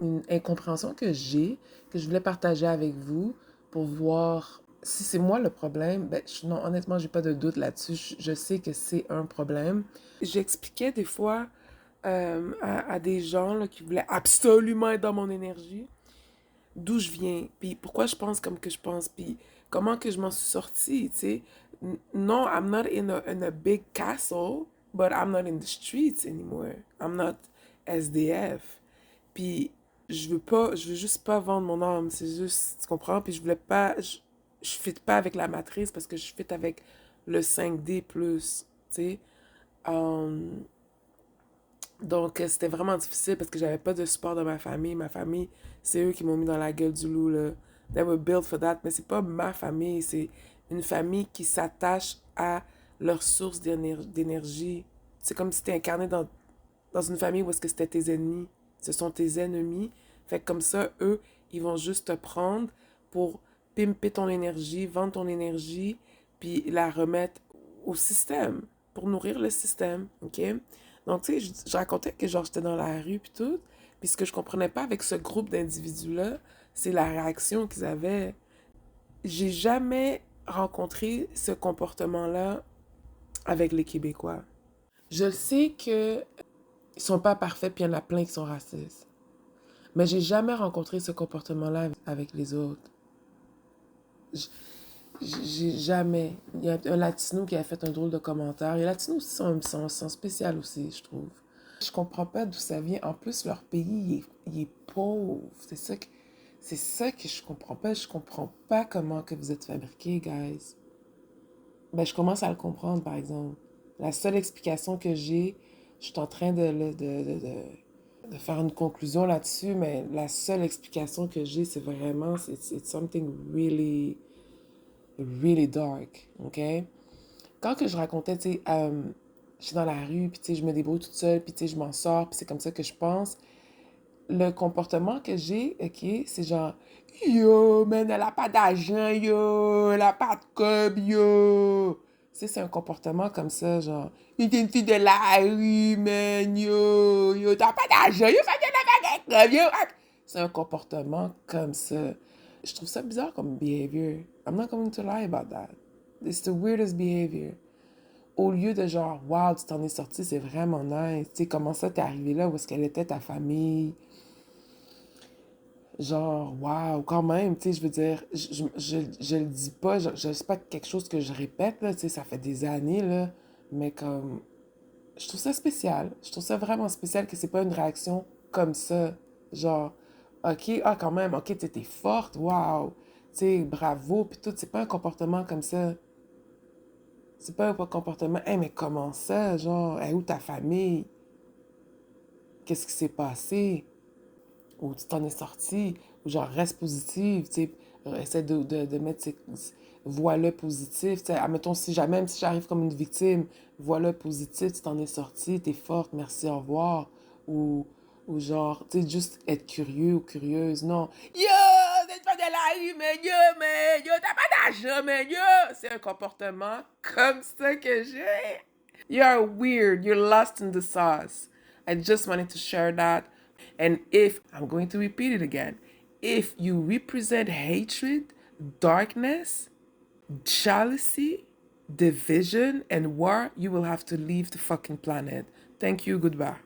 une incompréhension que j'ai, que je voulais partager avec vous pour voir si c'est moi le problème. Ben, non, honnêtement, j'ai pas de doute là-dessus. Je sais que c'est un problème. J'expliquais des fois à des gens là, qui voulaient absolument être dans mon énergie, d'où je viens, puis pourquoi je pense comme que je pense, puis comment que je m'en suis sortie, tu sais. Non, I'm not in a big castle, but I'm not in the streets anymore. I'm not SDF. Puis je veux juste pas vendre mon âme, c'est juste, tu comprends? Puis je voulais pas, je fit pas avec la matrice parce que je fit avec le 5D+, tu sais. Um, donc, c'était vraiment difficile parce que j'avais pas de support de ma famille. Ma famille, c'est eux qui m'ont mis dans la gueule du loup, là. They were built for that. Mais c'est pas ma famille, c'est une famille qui s'attache à leur source d'énergie. C'est comme si t'es incarné dans une famille où est-ce que c'était tes ennemis. Ce sont tes ennemis. Fait que comme ça, eux, ils vont juste te prendre pour pimper ton énergie, vendre ton énergie, puis la remettre au système, pour nourrir le système, OK? Donc, tu sais, je racontais que genre j'étais dans la rue puis tout, puis ce que je comprenais pas avec ce groupe d'individus-là, c'est la réaction qu'ils avaient. J'ai jamais rencontré ce comportement-là avec les Québécois. Je sais que ils sont pas parfaits, puis il y en a plein qui sont racistes. Mais j'ai jamais rencontré ce comportement-là avec les autres. J'ai jamais. Il y a un latino qui a fait un drôle de commentaire. Les latinos aussi sont spéciaux aussi, je trouve. Je comprends pas d'où ça vient. En plus, leur pays, il est pauvre. C'est ça que je comprends pas. Je comprends pas comment que vous êtes fabriqués, guys. Ben, je commence à le comprendre, par exemple. La seule explication que j'ai, je suis en train de faire une conclusion là-dessus, mais la seule explication que j'ai, c'est vraiment, it's something really, really dark, OK? Quand que je racontais, tu sais, je suis dans la rue, puis tu sais, je me débrouille toute seule, puis tu sais, je m'en sors, puis c'est comme ça que je pense. Le comportement que j'ai, OK, c'est genre, yo, man, elle a pas d'argent, yo, elle a pas de cob, yo. Tu sais, c'est un comportement comme ça, genre, il est une fille de la rue, man, yo, t'as pas d'argent, yo, ça vient de la cob, yo. C'est un comportement comme ça. Je trouve ça bizarre comme behavior. I'm not going to lie about that. It's the weirdest behavior. Au lieu de genre, wow, tu t'en es sorti, c'est vraiment nice. Tu sais, comment ça t'es arrivé là, où est-ce qu'elle était ta famille? Genre, wow, quand même, tu sais, je veux dire, je le dis pas, c'est pas quelque chose que je répète, là, tu sais, ça fait des années, là, mais comme, je trouve ça spécial. Je trouve ça vraiment spécial que c'est pas une réaction comme ça. Genre, ok, ah, quand même, ok, t'es forte, wow, tu sais, bravo, puis tout, c'est pas un comportement comme ça. C'est pas un comportement, hey, mais comment ça, genre, hey, où ta famille? Qu'est-ce qui s'est passé? Ou tu t'en es sorti? Ou genre, reste positive, tu sais, essaie de mettre ces vois-le positif, tu sais, admettons, si jamais, même si j'arrive comme une victime, vois-le positif, tu t'en es sorti, t'es forte, merci, au revoir. Ou, ou genre, tu sais, juste être curieux ou curieuse, non. Yo, c'est pas de la rue, mais yo, t'as pas d'argent, mais yo! C'est un comportement comme ça que j'ai. You're weird. You're lost in the sauce. I just wanted to share that. And if, I'm going to repeat it again, if you represent hatred, darkness, jealousy, division, and war, you will have to leave the fucking planet. Thank you. Goodbye.